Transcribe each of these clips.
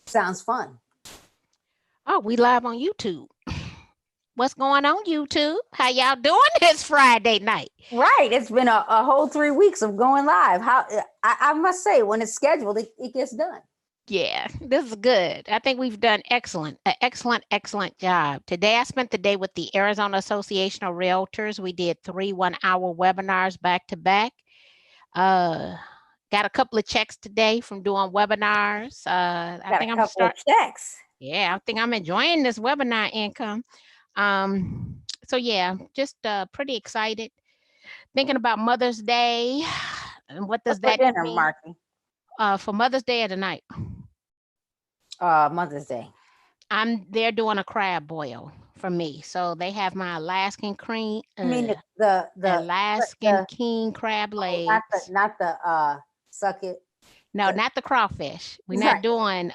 Sounds fun. Oh, we live on YouTube. What's going on, YouTube? How y'all doing this Friday night? Right. It's been a whole 3 weeks of going live. How I must say, when it's scheduled, it gets done. Yeah, this is good. I think we've done excellent job. Today, I spent the day with the Arizona Association of Realtors. We did 3 1-hour webinars back to back. Got a couple of checks today from doing webinars. I think I'm gonna start. Checks. Yeah, I think I'm enjoying this webinar income. So yeah, just pretty excited. Thinking about Mother's Day and what does What's for that dinner, mean? Marki? For Mother's Day of the night. Mother's Day. They're doing a crab boil for me. So they have my Alaskan cream. I mean the Alaskan king crab legs. Not the suck it. No, not the crawfish. We're not doing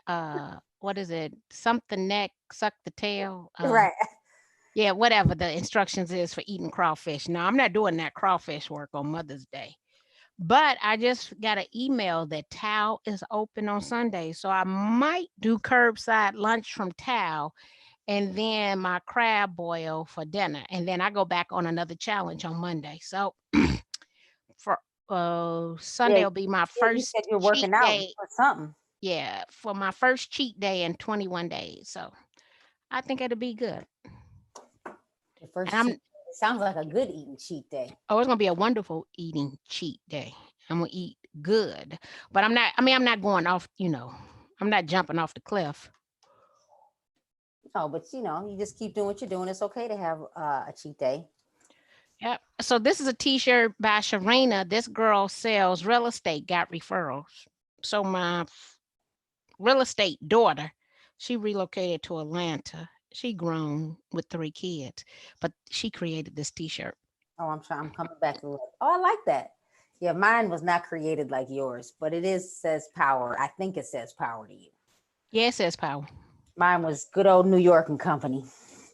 what is it? Something neck, suck the tail. Right. Yeah, whatever the instructions is for eating crawfish. No, I'm not doing that crawfish work on Mother's Day. But I just got an email that Tao is open on Sunday. So I might do curbside lunch from Tao and then my crab boil for dinner. And then I go back on another challenge on Monday. So for Sunday will be my first you said you're working out day. or something. Yeah, for my first cheat day in 21 days. So I think it'll be good. The first cheat, it sounds like a good eating cheat day. Oh, it's gonna be a wonderful eating cheat day. I'm gonna eat good, but I'm not going off, I'm not jumping off the cliff. Oh, but you just keep doing what you're doing. It's okay to have a cheat day. Yep. So this is a t-shirt by Sharina. This girl sells real estate, got referrals. So my real estate daughter, she relocated to Atlanta. She grown with 3 kids, but she created this t-shirt. Oh, I'm coming back to look. Oh, I like that. Yeah, mine was not created like yours, but says power. I think it says power to you. Yeah, it says power. Mine was good old New York and Company.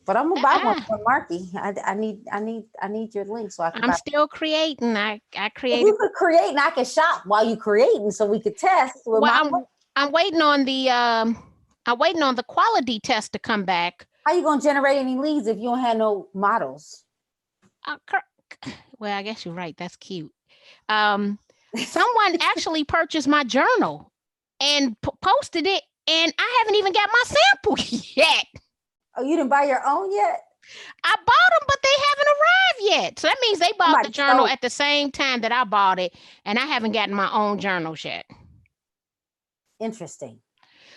But I'm gonna buy one for Marki. I need your link so I can. I'm still creating. I created. You could create and I can shop while you creating, so we could test. I'm waiting on the quality test to come back. How you gonna generate any leads if you don't have no models? Well, I guess you're right. That's cute. Someone actually purchased my journal and posted it, and I haven't even got my sample yet. Oh, you didn't buy your own yet? I bought them, but they haven't arrived yet. So that means they bought the journal at the same time that I bought it, and I haven't gotten my own journals yet. Interesting.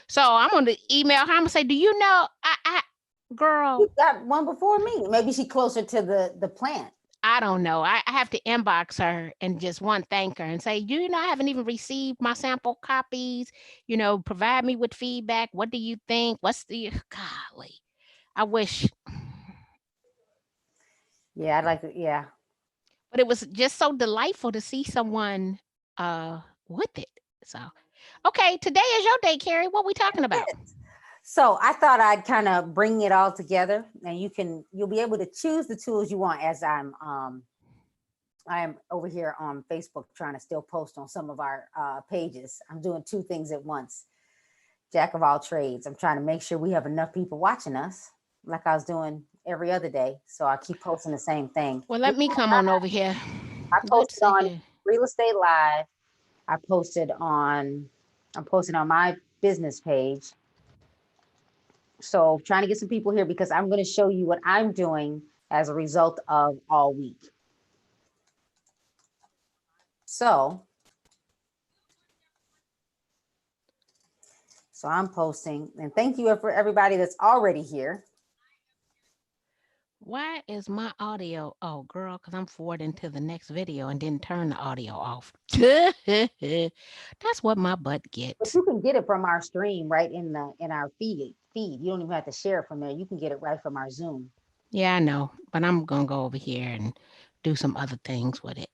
So I'm going to email her. I'm going to say, do you know, girl. You got one before me. Maybe she's closer to the plant. I don't know. I have to inbox her and just thank her and say, I haven't even received my sample copies. Provide me with feedback. What do you think? Golly. I wish. Yeah, I'd like it. Yeah. But it was just so delightful to see someone with it. So, okay, today is your day, Carrie. What are we talking about? So I thought I'd kind of bring it all together, and you'll be able to choose the tools you want as I am over here on Facebook trying to still post on some of our pages. I'm doing 2 things at once. Jack of all trades. I'm trying to make sure we have enough people watching us like I was doing every other day. So I keep posting the same thing. Well, let me come on over here. I posted on Real Estate Live. I'm posting on my business page. So trying to get some people here because I'm going to show you what I'm doing as a result of all week. So I'm posting, and thank you for everybody that's already here. Why is my audio? Oh, girl, because I'm forwarding to the next video and didn't turn the audio off. That's what my butt gets. But you can get it from our stream right in our feed. You don't even have to share it from there. You can get it right from our Zoom. Yeah, I know, but I'm gonna go over here and do some other things with it.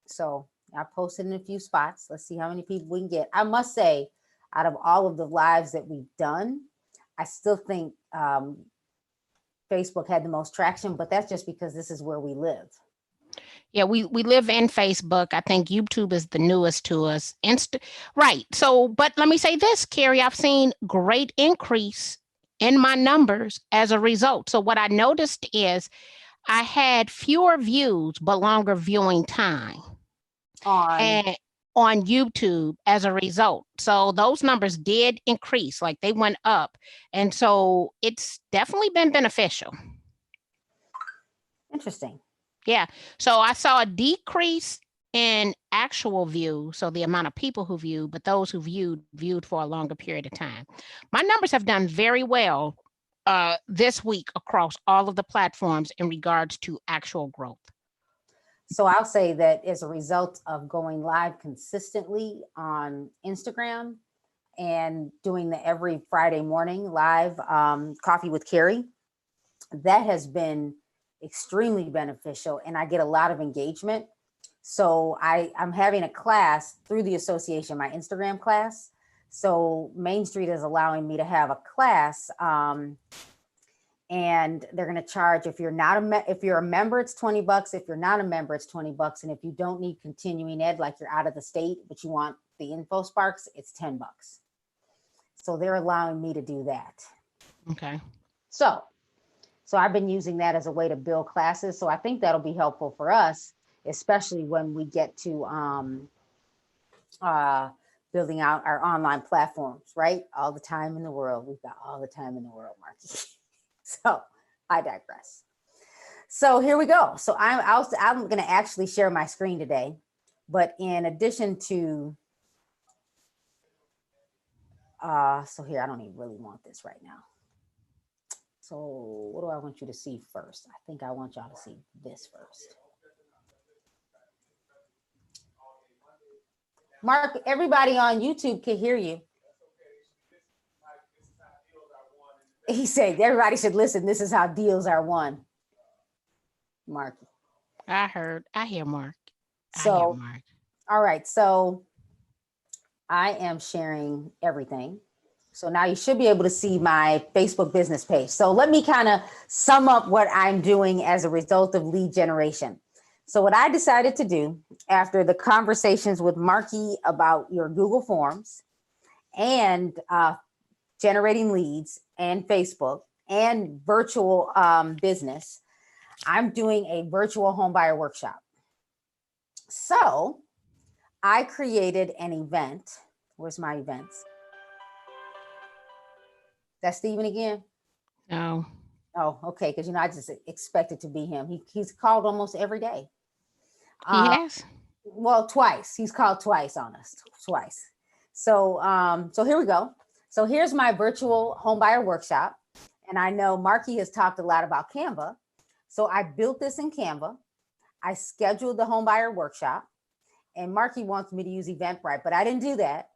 So I posted in a few spots. Let's see how many people we can get. I must say, out of all of the lives that we've done, I still think Facebook had the most traction, but that's just because this is where we live. Yeah, we live in Facebook. I think YouTube is the newest to us. Right. So, but let me say this, Carrie, I've seen great increase in my numbers as a result. So what I noticed is I had fewer views but longer viewing time On and on YouTube as a result. So those numbers did increase, like they went up. And so it's definitely been beneficial. Interesting. Yeah. So I saw a decrease in actual views, so the amount of people who viewed, but those who viewed for a longer period of time. My numbers have done very well this week across all of the platforms in regards to actual growth. So I'll say that as a result of going live consistently on Instagram and doing the every Friday morning live coffee with Carrie, that has been extremely beneficial, and I get a lot of engagement. So I'm having a class through the association, my Instagram class. So Main Street is allowing me to have a class, and they're going to charge, if you're not if you're a member, it's $20. If you're not a member, it's $20. And if you don't need continuing ed, like you're out of the state, but you want the info sparks, it's $10. So they're allowing me to do that. Okay. So I've been using that as a way to build classes. So I think that'll be helpful for us, especially when we get to building out our online platforms, right? All the time in the world. We've got all the time in the world, Marki. So I digress. So here we go. So I'm going to actually share my screen today, but in addition to, so here, I don't even really want this right now. So what do I want you to see first? I think I want y'all to see this first. Mark, everybody on YouTube can hear you. He said everybody should listen. This is how deals are won. Marki. I hear Mark. So, all right. So I am sharing everything. So now you should be able to see my Facebook business page. So let me kind of sum up what I'm doing as a result of lead generation. So what I decided to do after the conversations with Marki about your Google Forms and generating leads and Facebook and virtual business, I'm doing a virtual home buyer workshop. So I created an event. Where's my events? That's Steven again? No. Oh, okay. Because, I just expect it to be him. He's called almost every day. He has? Well, twice. He's called twice on us. Twice. So here we go. So here's my virtual home buyer workshop. And I know Marki has talked a lot about Canva. So I built this in Canva. I scheduled the home buyer workshop. And Marki wants me to use Eventbrite, but I didn't do that.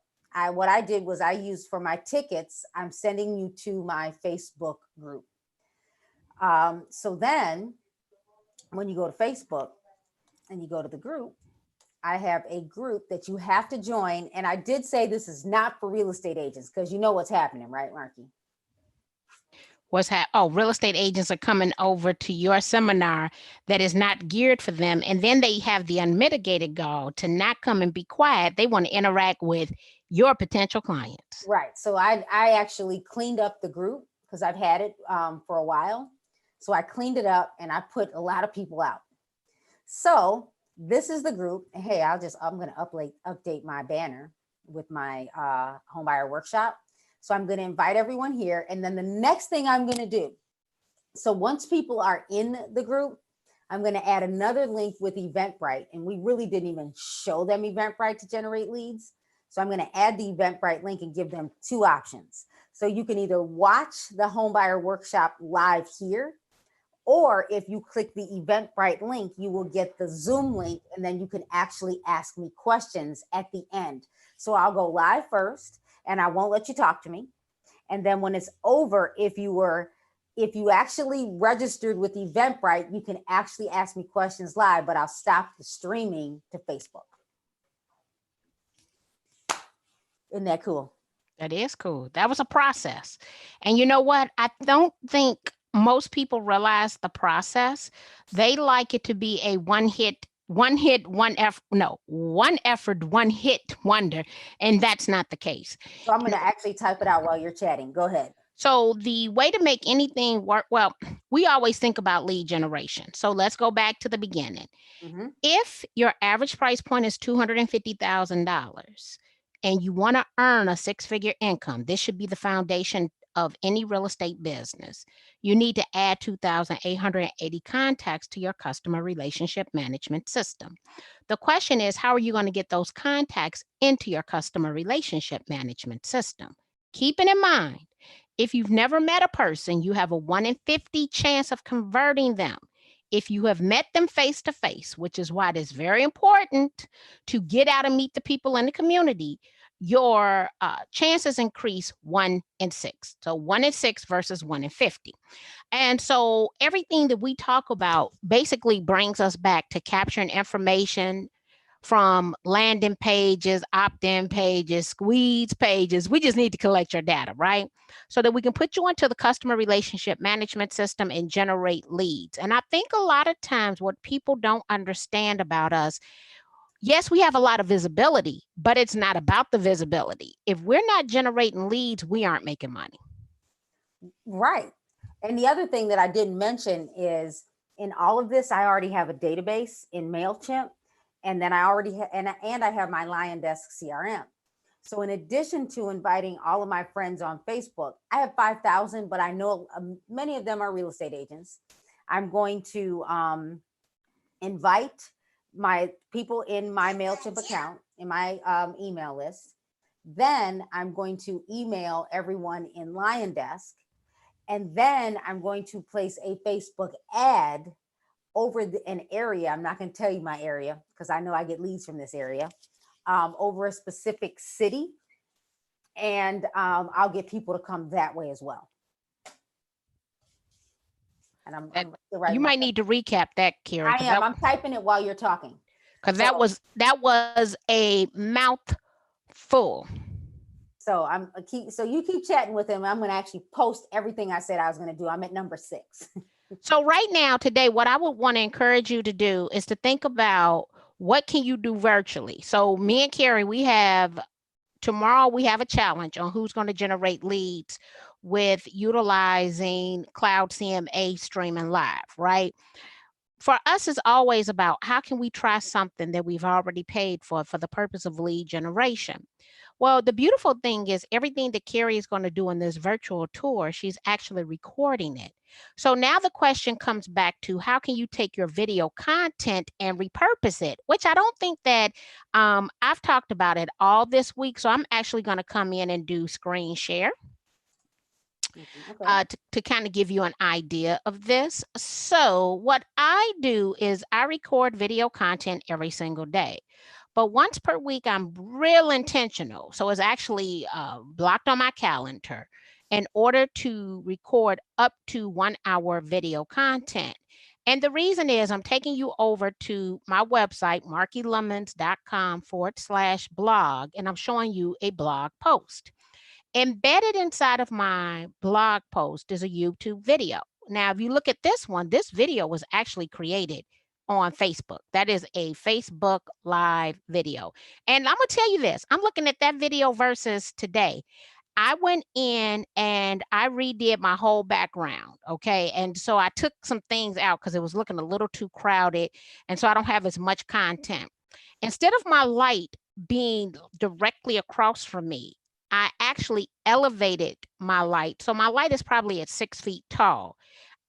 What I did was I used for my tickets, I'm sending you to my Facebook group. So then when you go to Facebook and you go to the group, I have a group that you have to join. And I did say this is not for real estate agents because you know what's happening, right, Marki? Real estate agents are coming over to your seminar that is not geared for them. And then they have the unmitigated gall to not come and be quiet. They want to interact with your potential clients. Right. So I actually cleaned up the group because I've had it for a while. So I cleaned it up and I put a lot of people out. So this is the group. Hey, I'm going to update my banner with my home buyer workshop. So I'm going to invite everyone here. And then the next thing I'm going to do, so once people are in the group, I'm going to add another link with Eventbrite. And we really didn't even show them Eventbrite to generate leads. So I'm going to add the Eventbrite link and give them two options. So you can either watch the home buyer workshop live here, or if you click the Eventbrite link, you will get the Zoom link, and then you can actually ask me questions at the end. So I'll go live first, and I won't let you talk to me. And then when it's over, if you actually registered with Eventbrite, you can actually ask me questions live, but I'll stop the streaming to Facebook. Isn't that cool? That is cool. That was a process. And you know what? I don't think most people realize the process. They like it to be a one-hit one hit, one effort, one hit wonder. And that's not the case. So I'm going to actually type it out while you're chatting. Go ahead. So the way to make anything work, well, we always think about lead generation. So let's go back to the beginning. Mm-hmm. If your average price point is $250,000 and you want to earn a 6-figure income, this should be the foundation of any real estate business. You need to add 2,880 contacts to your customer relationship management system. The question is, how are you going to get those contacts into your customer relationship management system? Keeping in mind, if you've never met a person, you have a 1 in 50 chance of converting them. If you have met them face to face, which is why it is very important to get out and meet the people in the community, your chances increase 1 in 6. So 1 in 6 versus 1 in 50. And so everything that we talk about basically brings us back to capturing information from landing pages, opt-in pages, squeeze pages. We just need to collect your data, right? So that we can put you into the customer relationship management system and generate leads. And I think a lot of times what people don't understand about us, yes, we have a lot of visibility, but it's not about the visibility. If we're not generating leads, we aren't making money. Right. And the other thing that I didn't mention is in all of this, I already have a database in MailChimp. And then I already and I have my LionDesk CRM. So in addition to inviting all of my friends on Facebook, I have 5,000, but I know many of them are real estate agents. I'm going to invite my people in my MailChimp account, in my email list. Then I'm going to email everyone in LionDesk. And then I'm going to place a Facebook ad over an area. I'm not going to tell you my area because I know I get leads from this area, over a specific city. And I'll get people to come that way as well. And you might need to recap that, Carrie. I'm typing it while you're talking. Because that was a mouthful. So you keep chatting with him. I'm going to actually post everything I said I was going to do. I'm at number 6. So right now, today, what I would want to encourage you to do is to think about what can you do virtually. So me and Carrie, tomorrow we have a challenge on who's going to generate leads with utilizing Cloud CMA streaming live, right? For us, it's always about how can we try something that we've already paid for the purpose of lead generation. Well, the beautiful thing is everything that Carrie is going to do in this virtual tour, she's actually recording it. So now the question comes back to how can you take your video content and repurpose it, which I don't think that I've talked about it all this week. So I'm actually going to come in and do screen share. Okay. To kind of give you an idea of this. So what I do is I record video content every single day. But once per week, I'm real intentional. So it's actually blocked on my calendar in order to record up to 1 hour video content. And the reason is I'm taking you over to my website, markilemons.com/blog, and I'm showing you a blog post. Embedded inside of my blog post is a YouTube video. Now, if you look at this one, this video was actually created on Facebook. That is a Facebook live video. And I'm going to tell you this, I'm looking at that video versus today. I went in and I redid my whole background. Okay. And so I took some things out because it was looking a little too crowded. And so I don't have as much content. Instead of my light being directly across from me, I actually elevated my light. So my light is probably at 6 feet tall.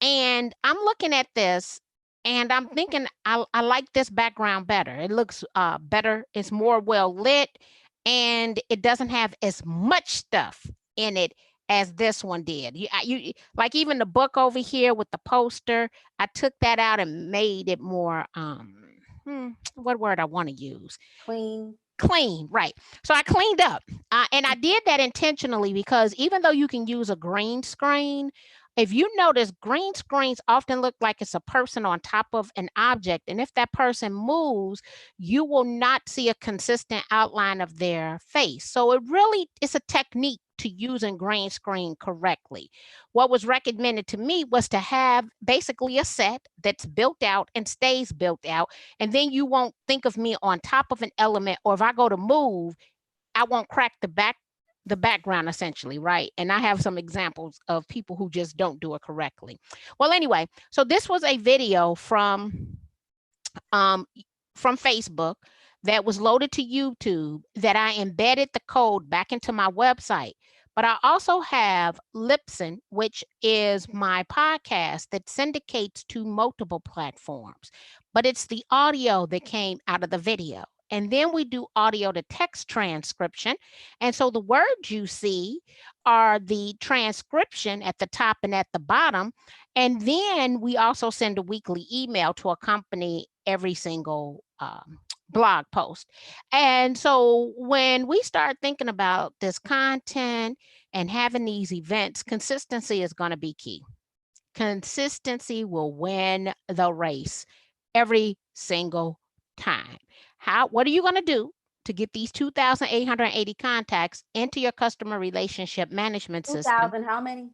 And I'm looking at this and I'm thinking, I like this background better. It looks better. It's more well lit and it doesn't have as much stuff in it as this one did. You like even the book over here with the poster, I took that out and made it more, what word I want to use? Clean, right. So I cleaned up and I did that intentionally because even though you can use a green screen, if you notice, green screens often look like it's a person on top of an object. And if that person moves, you will not see a consistent outline of their face. So it's a technique to using green screen correctly. What was recommended to me was to have basically a set that's built out and stays built out. And then you won't think of me on top of an element, or if I go to move, I won't crack the background essentially, right? And I have some examples of people who just don't do it correctly. Well, anyway, so this was a video from Facebook that was loaded to YouTube that I embedded the code back into my website. But I also have Lipson, which is my podcast that syndicates to multiple platforms. But it's the audio that came out of the video. And then we do audio to text transcription. And so the words you see are the transcription at the top and at the bottom. And then we also send a weekly email to accompany every single blog post. And so when we start thinking about this content and having these events, consistency is going to be key. Consistency will win the race every single time. What are you going to do to get these 2,880 contacts into your customer relationship management system? 2,000, how many?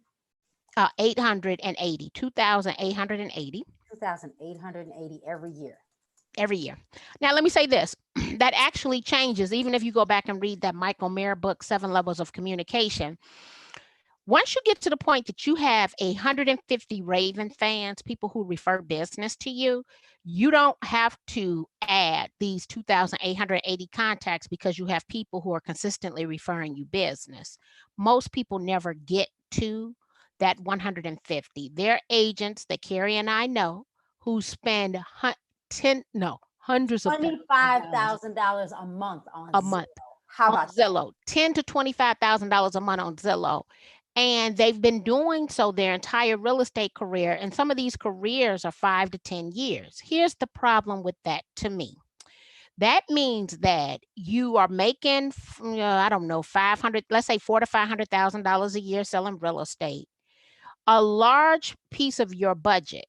880, 2,880. 2,880 every year. Every year. Now, let me say this, that actually changes, even if you go back and read that Michael Mayer book, 7 Levels of Communication. Once you get to the point that you have 150 Raven fans, people who refer business to you, you don't have to add these 2,880 contacts because you have people who are consistently referring you business. Most people never get to that 150. They're agents that Carrie and I know who spend hundreds of $25,000 a month on Zillow. How about Zillow? $10,000 to $25,000 a month on Zillow. And they've been doing so their entire real estate career. And some of these careers are 5 to 10 years. Here's the problem with that to me. That means that you are making, I don't know, let's say $400,000 to $500,000 a year selling real estate. A large piece of your budget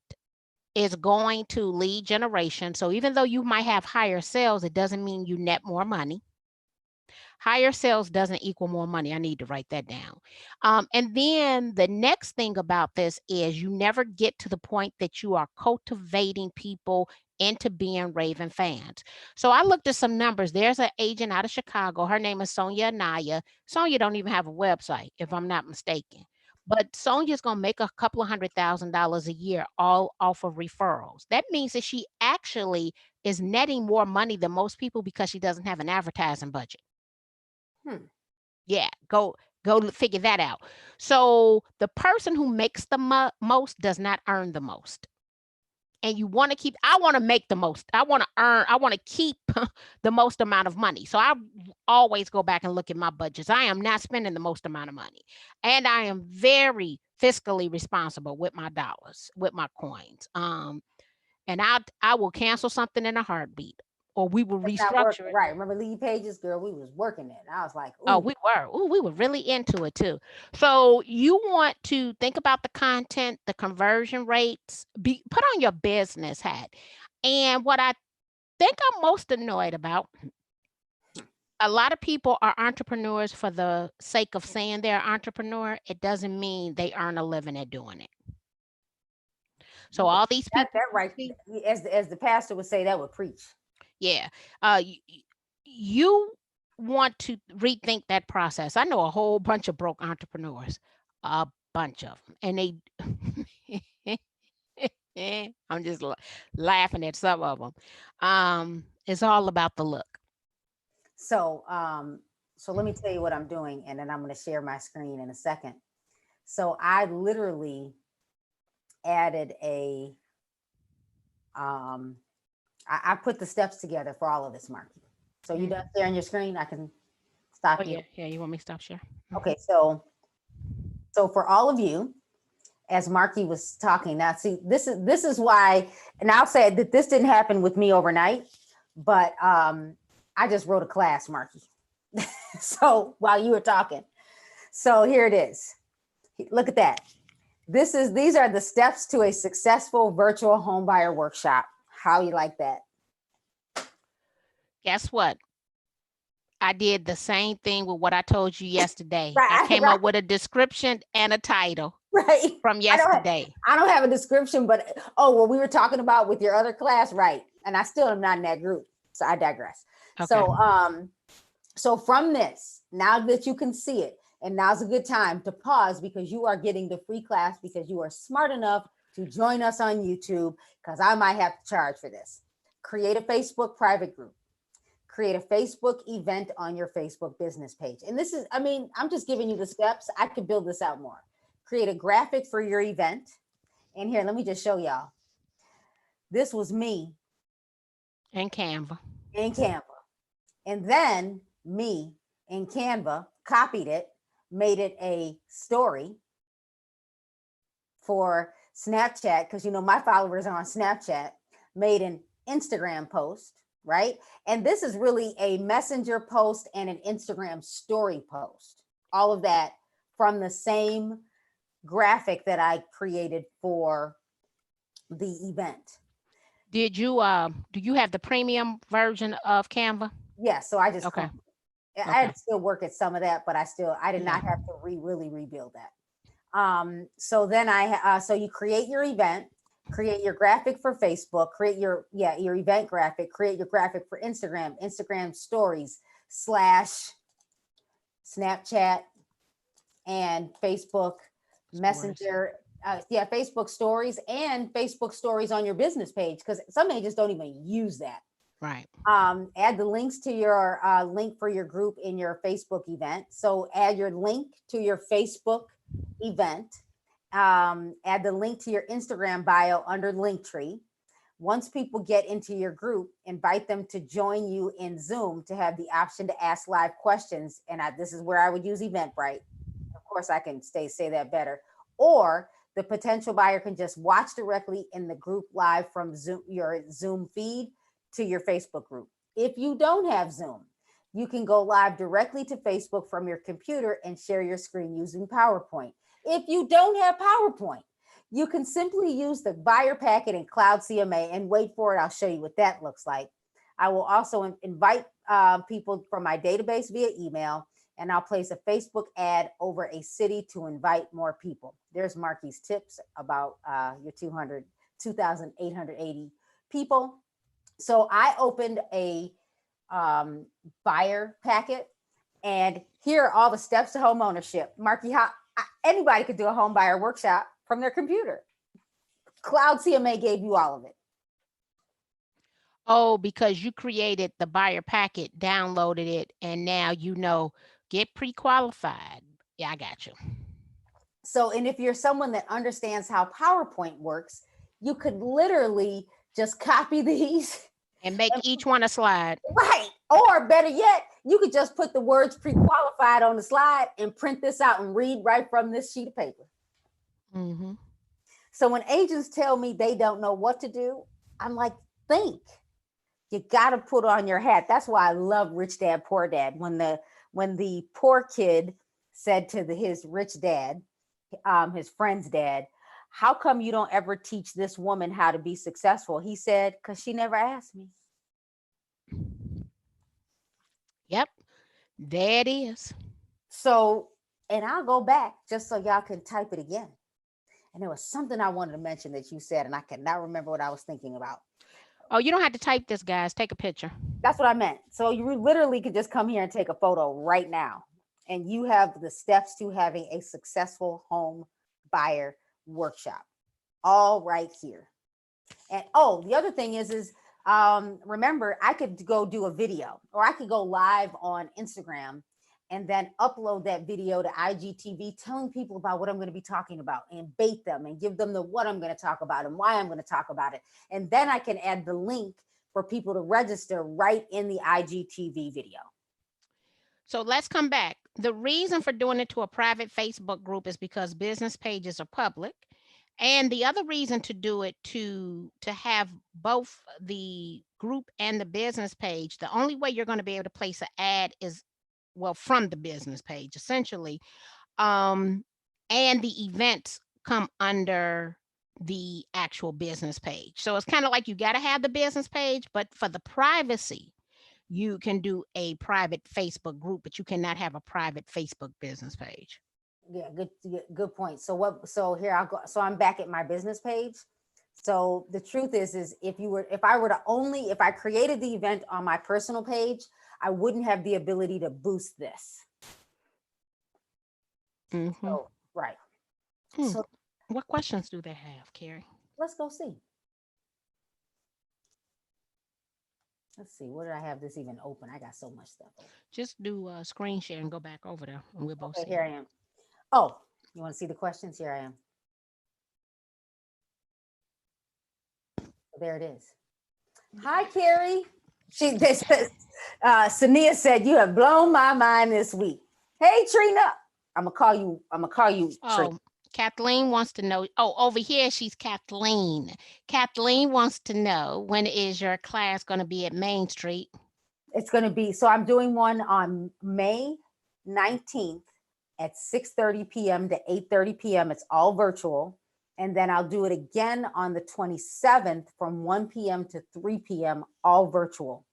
is going to lead generation. So even though you might have higher sales, it doesn't mean you net more money. Higher sales doesn't equal more money. I need to write that down. And then the next thing about this is you never get to the point that you are cultivating people into being Raven fans. So I looked at some numbers. There's an agent out of Chicago. Her name is Sonia Anaya. Sonia don't even have a website, if I'm not mistaken. But Sonia's going to make a couple of $100,000 a year all off of referrals. That means that she actually is netting more money than most people because she doesn't have an advertising budget. Yeah, go figure that out. So the person who makes the most does not earn the most. And you want to keep, I want to make the most. I want to keep the most amount of money. So I always go back and look at my budgets. I am not spending the most amount of money. And I am very fiscally responsible with my dollars, with my coins. And I will cancel something in a heartbeat, or we will restructure it. Right. Remember Lead Pages, girl? We was working it. I was like, ooh. Oh, we were. Ooh, we were really into it too. So you want to think about the content, the conversion rates, put on your business hat. And what I think I'm most annoyed about, a lot of people are entrepreneurs for the sake of saying they're an entrepreneur. It doesn't mean they earn a living at doing it. So all these people, that right, as the pastor would say, that would preach. Yeah. You want to rethink that process. I know a whole bunch of broke entrepreneurs, a bunch of them, and I'm just laughing at some of them. It's all about the look. So let me tell you what I'm doing, and then I'm going to share my screen in a second. So I literally added I put the steps together for all of this, Marki. So you done sharing your screen? I can stop you. Yeah, you want me to stop share? Okay, so for all of you, as Marki was talking, now see, this is why, and I'll say that this didn't happen with me overnight, but I just wrote a class, Marki. So while you were talking, so here it is. Look at that. These are the steps to a successful virtual home buyer workshop. How you like that? Guess what? I did the same thing with what I told you yesterday. I Right, came right, up with a description and a title right. from I don't have, yesterday. I don't have a description, but what we were talking about with your other class, right? And I still am not in that group, so I digress. Okay. So from this, now that you can see it, and now's a good time to pause because you are getting the free class because you are smart enough to join us on YouTube, because I might have to charge for this. Create a Facebook private group. Create a Facebook event on your Facebook business page. And this is, I mean, I'm just giving you the steps. I could build this out more. Create a graphic for your event. And here, let me just show y'all. This was me And Canva. in Canva. And then me in Canva copied it, made it a story for Snapchat, because my followers are on Snapchat, made an Instagram post, right? And this is really a messenger post and an Instagram story post. All of that from the same graphic that I created for the event. Did you do you have the premium version of Canva? Yeah, so I just Okay. I Okay. had to still work at some of that, but I did not Yeah. have to really rebuild that. So then so you create your event, create your graphic for Facebook, create your event graphic, create your graphic for Instagram stories / Snapchat and Facebook Messenger. Facebook stories and Facebook stories on your business page, because some agents don't even use that. Right. Add the links to your link for your group in your Facebook event. So add your link to your Facebook event. Add the link to your Instagram bio under Linktree. Once people get into your group, invite them to join you in Zoom to have the option to ask live questions. And this is where I would use Eventbrite. Of course, I can say that better. Or the potential buyer can just watch directly in the group live from Zoom, your Zoom feed, to your Facebook group. If you don't have Zoom, you can go live directly to Facebook from your computer and share your screen using PowerPoint. If you don't have PowerPoint, you can simply use the buyer packet in Cloud CMA and wait for it. I'll show you what that looks like. I will also invite people from my database via email, and I'll place a Facebook ad over a city to invite more people. There's Marki's tips about your 2,880 people. So I opened a buyer packet, and here are all the steps to home ownership. Marki, how anybody could do a home buyer workshop from their computer. Cloud CMA gave you all of it. Oh, because you created the buyer packet, downloaded it, and now get pre-qualified. Yeah, I got you. So, and if you're someone that understands how PowerPoint works, you could literally just copy these and make each one a slide. Right. Or better yet, you could just put the words pre-qualified on the slide and print this out and read right from this sheet of paper. Mm-hmm. So when agents tell me they don't know what to do, I'm like, think. You got to put on your hat. That's why I love Rich Dad, Poor Dad. When the poor kid said to his rich dad, his friend's dad, how come you don't ever teach this woman how to be successful? He said, because she never asked me. Yep, there it is. So, and I'll go back just so y'all can type it again. And there was something I wanted to mention that you said, and I cannot remember what I was thinking about. Oh, you don't have to type this, guys. Take a picture. That's what I meant. So you literally could just come here and take a photo right now. And you have the steps to having a successful home buyer workshop all right here. And the other thing is remember, I could go do a video, or I could go live on Instagram and then upload that video to IGTV, telling people about what I'm going to be talking about, and bait them and give them the what I'm going to talk about and why I'm going to talk about it. And then I can add the link for people to register right in the IGTV video. So let's come back. The reason for doing it to a private Facebook group is because business pages are public. And the other reason to do it to have both the group and the business page, the only way you're going to be able to place an ad is, well, from the business page, essentially. And the events come under the actual business page. So it's kind of like you got to have the business page, but for the privacy, you can do a private Facebook group, but you cannot have a private Facebook business page. Yeah, good point. So here I'll go. So I'm back at my business page. So the truth is if I created the event on my personal page, I wouldn't have the ability to boost this. Mm-hmm. So, right. So what questions do they have, Carrie? Let's go see. Let's see. Where did I have this even open? I got so much stuff open. Just do a screen share and go back over there, and we'll both see. Here I am. Oh, you want to see the questions? Here I am. There it is. Hi, Carrie. Sania said, you have blown my mind this week. Hey, Trina. I'm gonna call you. Oh, Trina. Kathleen wants to know. Oh, over here, she's Kathleen. Kathleen wants to know, when is your class going to be at Main Street? It's going to be, so I'm doing one on May 19th at 6:30 p.m. to 8:30 p.m. It's all virtual. And then I'll do it again on the 27th from 1 p.m. to 3 p.m., all virtual.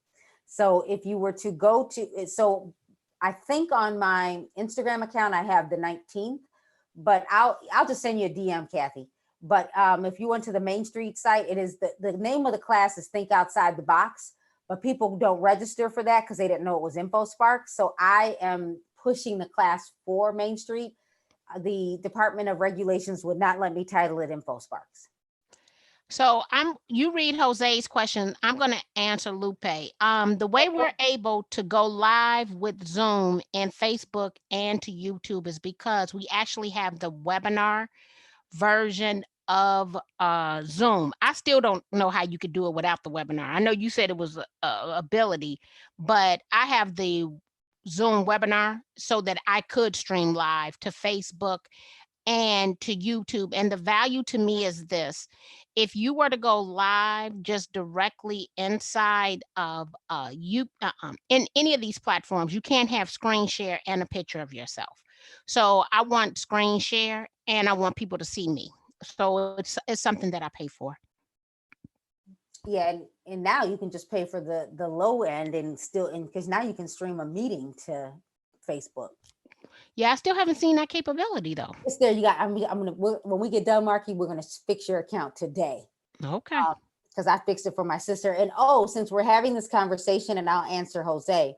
So if you were to go to, so I think on my Instagram account, I have the 19th, but I'll just send you a DM, Kathy. But if you went to the Main Street site, it is the name of the class is Think Outside the Box, but people don't register for that because they didn't know it was InfoSpark. So I am pushing the class for Main Street. The Department of Regulations would not let me title it InfoSparks. So you read Jose's question. I'm going to answer Lupe. The way we're able to go live with Zoom and Facebook and to YouTube is because we actually have the webinar version of Zoom. I still don't know how you could do it without the webinar. I know you said it was a ability, but I have the Zoom webinar so that I could stream live to Facebook and to YouTube. And the value to me is this: if you were to go live just directly inside of in any of these platforms, you can't have screen share and a picture of yourself. So I want screen share and I want people to see me. So it's something that I pay for. Yeah, and now you can just pay for the low end because now you can stream a meeting to Facebook. Yeah, I still haven't seen that capability though. It's there. You got. When we get done, Marki, we're gonna fix your account today. Okay. Because I fixed it for my sister. And since we're having this conversation, and I'll answer Jose.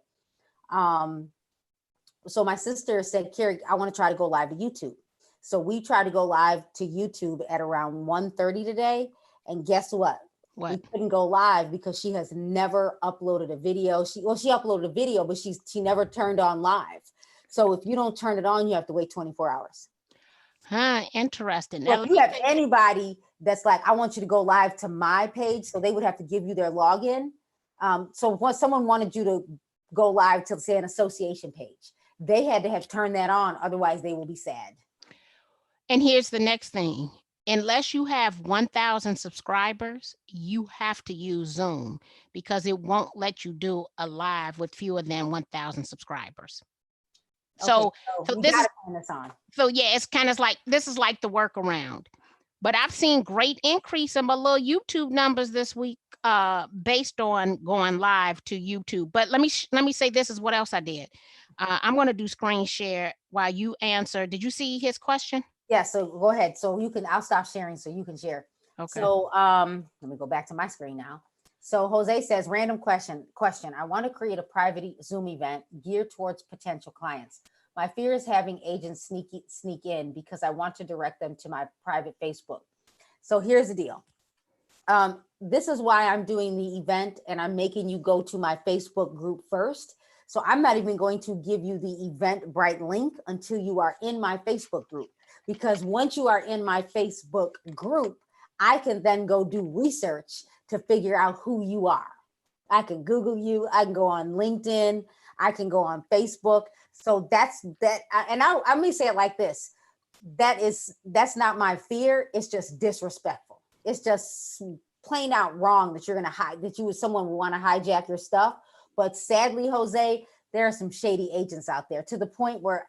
So my sister said, Carrie, I want to try to go live to YouTube. So we tried to go live to YouTube at around 1:30 today. And guess what? What? We couldn't go live because she has never uploaded a video. She uploaded a video, but she never turned on live. So if you don't turn it on, you have to wait 24 hours. Huh, interesting. Well, if you have anybody that's like, I want you to go live to my page, so they would have to give you their login. So once someone wanted you to go live to, say, an association page, they had to have turned that on. Otherwise, they will be sad. And here's the next thing. Unless you have 1,000 subscribers, you have to use Zoom because it won't let you do a live with fewer than 1,000 subscribers. So this is on. So yeah, it's kind of like, this is like the workaround. But I've seen great increase in my little YouTube numbers this week based on going live to YouTube. But let me say, this is what else I did. I'm going to do screen share while you answer. Did you see his question? Yeah, so go ahead. So I'll stop sharing so you can share. Okay. So let me go back to my screen now. So Jose says, random question. I want to create a private Zoom event geared towards potential clients. My fear is having agents sneak in because I want to direct them to my private Facebook. So here's the deal. This is why I'm doing the event and I'm making you go to my Facebook group first. So I'm not even going to give you the Eventbrite link until you are in my Facebook group. Because once you are in my Facebook group, I can then go do research to figure out who you are. I can Google you. I can go on LinkedIn. I can go on Facebook. So that's that. And I may say it like this. That's not my fear. It's just disrespectful. It's just plain out wrong that you're going to hide, that someone would want to hijack your stuff. But sadly, Jose, there are some shady agents out there to the point where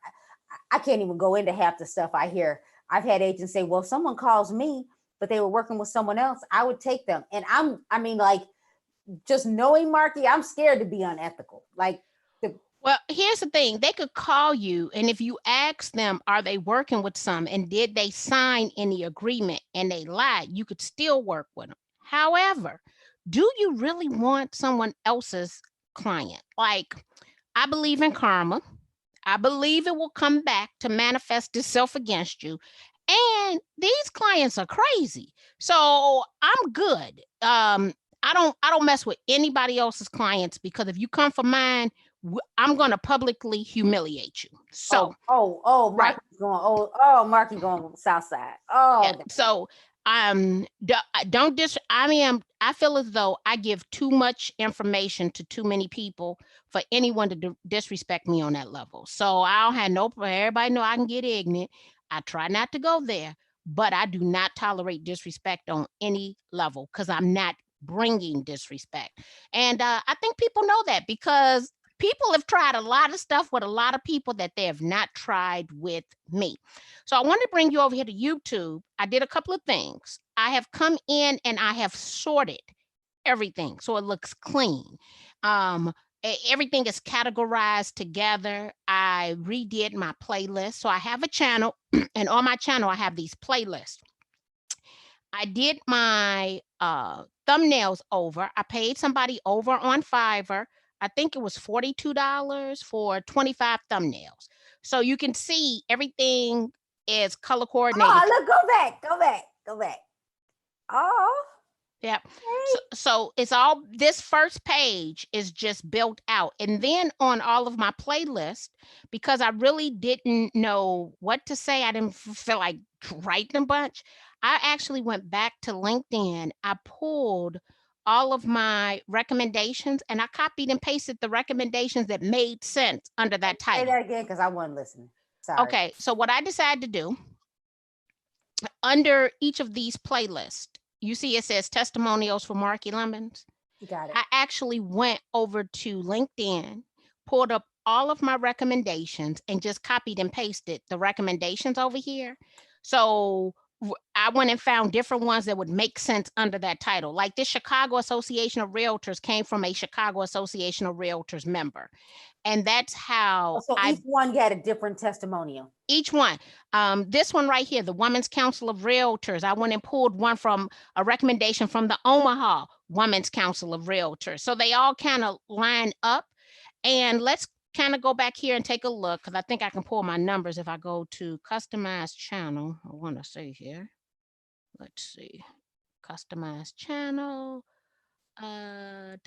I can't even go into half the stuff I hear. I've had agents say, well, if someone calls me, but they were working with someone else, I would take them. And just knowing Marki, I'm scared to be unethical. Like, well, here's the thing. They could call you, and if you ask them, are they working with some, and did they sign any agreement, and they lied, you could still work with them. However, do you really want someone else's client? Like, I believe in karma. I believe it will come back to manifest itself against you. And these clients are crazy. So I'm good. I don't mess with anybody else's clients, because if you come for mine, I'm gonna publicly humiliate you. So Marki's right. going, Marki going south side. Yeah. So don't I feel as though I give too much information to too many people for anyone to disrespect me on that level. So I don't have no, everybody know I can get ignorant. I try not to go there, but I do not tolerate disrespect on any level, because I'm not bringing disrespect. And I think people know that, because people have tried a lot of stuff with a lot of people that they have not tried with me. So I want to bring you over here to YouTube. I did a couple of things. I have come in and I have sorted everything so it looks clean. Everything is categorized together. I redid my playlist. So I have a channel, and on my channel, I have these playlists. I did my thumbnails over. I paid somebody over on Fiverr. I think it was $42 for 25 thumbnails. So you can see everything is color coordinated. Oh, look, go back. Oh. Yeah. So it's all, this first page is just built out. And then on all of my playlists, because I really didn't know what to say, I didn't feel like writing a bunch. I actually went back to LinkedIn. I pulled all of my recommendations and I copied and pasted the recommendations that made sense under that title. Say that again, because I wasn't listening. Sorry. Okay. So what I decided to do, under each of these playlists, you see it says testimonials for Marki Lemons. You got it. I actually went over to LinkedIn, pulled up all of my recommendations, and just copied and pasted the recommendations over here. So I went and found different ones that would make sense under that title. Like this Chicago Association of Realtors came from a Chicago Association of Realtors member. And that's how each one got a different testimonial. Each one. This one right here, the Women's Council of Realtors. I went and pulled one from a recommendation from the Omaha Women's Council of Realtors. So they all kind of line up. And let's kind of go back here and take a look, because I think I can pull my numbers if I go to customize channel. I want to say here. Let's see. Customize channel. I'm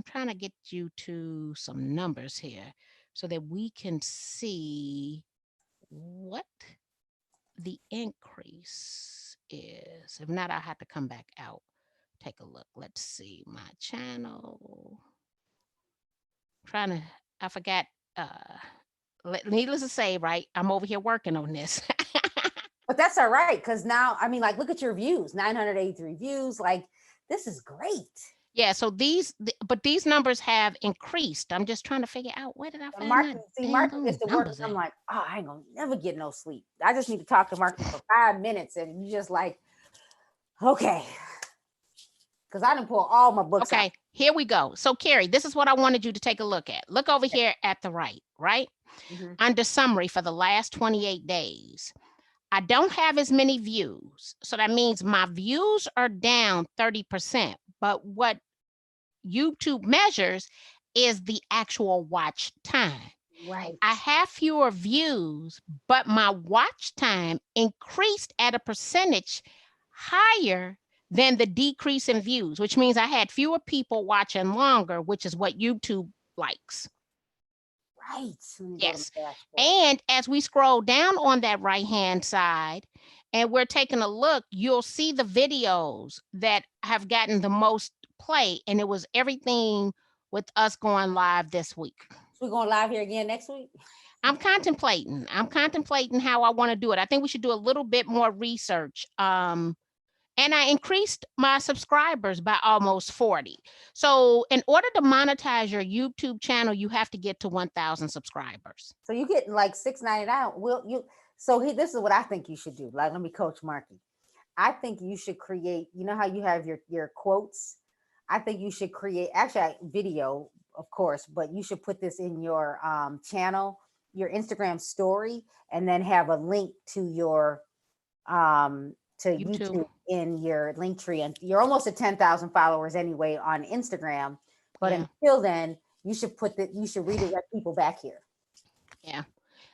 trying to get you to some numbers here so that we can see what the increase is. If not, I'll have to come back out. Take a look. Let's see my channel. I forgot. Needless to say, right? I'm over here working on this. But that's all right, because now, I mean, like, look at your views, 983 views. Like, this is great. Yeah, so these numbers have increased. I'm just trying to figure out, where did I find Marki gets to work. I'm like, oh, I ain't gonna never get no sleep. I just need to talk to Marki for 5 minutes, and you just like, okay. Because I didn't pull all my books out. Okay, here we go. So Carrie, this is what I wanted you to take a look at. Look over here at the right? Mm-hmm. Under summary for the last 28 days. I don't have as many views. So that means my views are down 30%. But what YouTube measures is the actual watch time. Right. I have fewer views, but my watch time increased at a percentage higher than the decrease in views, which means I had fewer people watching longer, which is what YouTube likes. Right. Yes. And as we scroll down on that right-hand side and we're taking a look, you'll see the videos that have gotten the most play. And it was everything with us going live this week. So we're going live here again next week? I'm contemplating how I want to do it. I think we should do a little bit more research. And I increased my subscribers by almost 40. So in order to monetize your YouTube channel, you have to get to 1,000 subscribers. So you get like $6.99. This is what I think you should do. Like, let me coach Marki. I think you should create, you know how you have your quotes I think you should create actually video, of course, but you should put this in your channel, your Instagram story, and then have a link to your to YouTube. YouTube in your link tree. And you're almost at 10,000 followers anyway on Instagram. But Yeah. until then, you should you should redirect people back here. Yeah.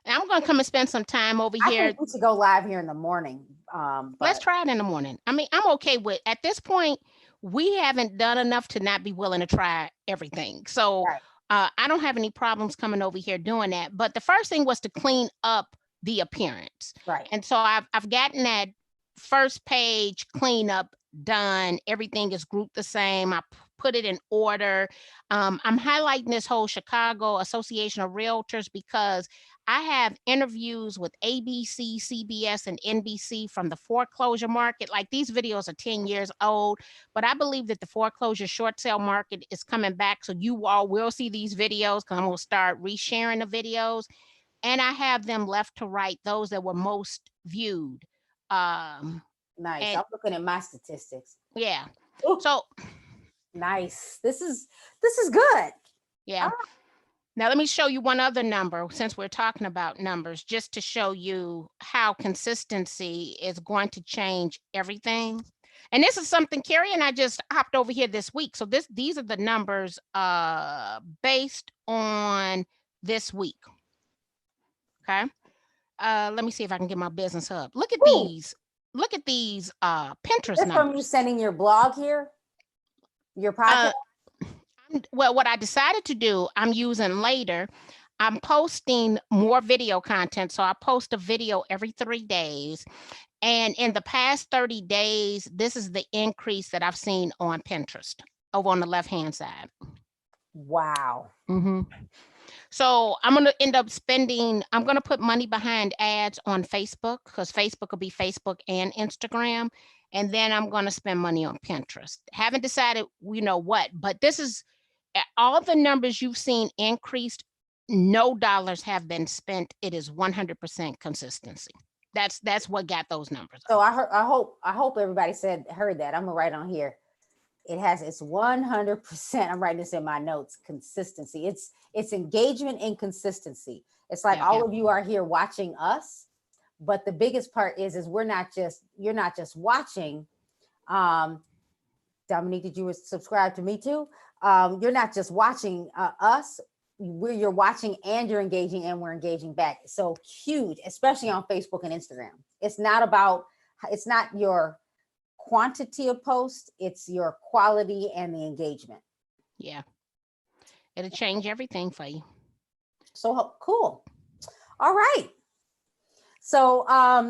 And I'm gonna come and spend some time over I here. think we should go live here in the morning. Let's But try it in the morning. I mean, I'm okay with at this point, we haven't done enough to not be willing to try everything. So right, I don't have any problems coming over here doing that. But the first thing was to clean up the appearance. right. And so I've gotten that first page cleanup done. Everything is grouped the same. I put it in order. I'm highlighting this whole Chicago Association of Realtors because I have interviews with ABC, CBS, and NBC from the foreclosure market. Like these videos are 10 years old, but I believe that the foreclosure short sale market is coming back. So you all will see these videos because I'm going to start resharing the videos. And I have them left to right, those that were most viewed. Nice. And I'm looking at my statistics. yeah. Ooh, So nice. This is good. yeah. Now let me show you one other number since we're talking about numbers, just to show you how consistency is going to change everything. And this is something Carrie and I just hopped over here this week. So these are the numbers based on this week. Okay. Let me see if I can get my business hub. Look at Ooh. these. Look at these Pinterest This from you numbers. sending your blog here, your podcast. Well, what I decided to do, I'm using later. I'm posting more video content. So I post a video every 3 days. And in the past 30 days, this is the increase that I've seen on Pinterest over on the left-hand side. Wow. So I'm going to end up I'm going to put money behind ads on Facebook because Facebook will be Facebook and Instagram. And then I'm going to spend money on Pinterest. Haven't decided, what, but this is all the numbers you've seen increased. No dollars have been spent. It is 100% consistency. That's what got those numbers. So I hope everybody heard that. I'm gonna write on here. It's 100%. I'm writing this in my notes. Consistency. It's engagement and consistency. It's like all of you are here watching us, but the biggest part is you're not just watching. Dominique, did you subscribe to me too? You're not just watching us. You're watching and you're engaging and we're engaging back. So huge, especially on Facebook and Instagram. It's not your quantity of posts, it's your quality and the engagement. Yeah. It'll change everything for you. So cool. All right. So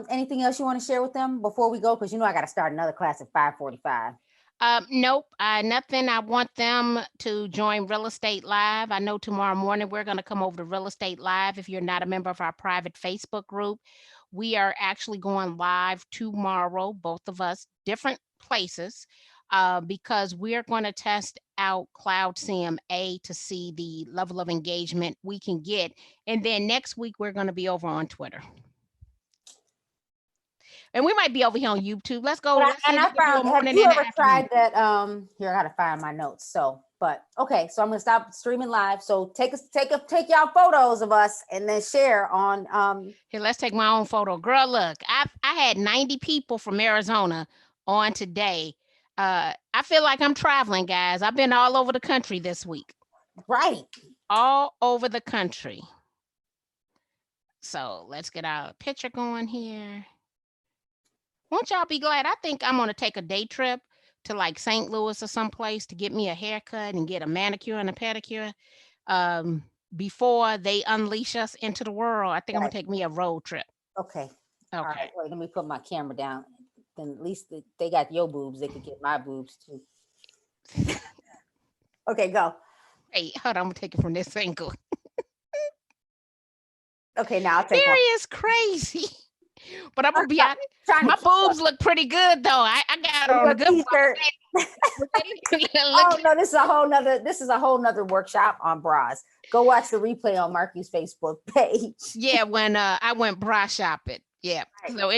anything else you want to share with them before we go? Because I got to start another class at 5:45. Nope, nothing. I want them to join Real Estate Live. I know tomorrow morning we're going to come over to Real Estate Live. If you're not a member of our private Facebook group, we are actually going live tomorrow, both of us, different places, because we're going to test out Cloud CMA to see the level of engagement we can get. And then next week, we're going to be over on Twitter. And we might be over here on YouTube. Let's go. Have you ever tried that? Here, I gotta find my notes. So, but okay, so I'm gonna stop streaming live. So take y'all photos of us and then share on. Here, let's take my own photo. Girl, look, I had 90 people from Arizona on today. I feel like I'm traveling, guys. I've been all over the country this week. Right. All over the country. So let's get our picture going here. Won't y'all be glad? I think I'm going to take a day trip to like St. Louis or someplace to get me a haircut and get a manicure and a pedicure before they unleash us into the world. I think I'm going to take me a road trip. Okay. All right. Wait, let me put my camera down. Then at least they got your boobs. They could get my boobs too. Okay, go. Hey, hold on. I'm going to take it from this angle. Okay, now I'll take Carrie is crazy. But I'm gonna be honest, my boobs look pretty good though. I got on a good t-shirt. Oh no, this is a whole nother workshop on bras. Go watch the replay on Marki's Facebook page. Yeah, when I went bra shopping. Yeah. Right. So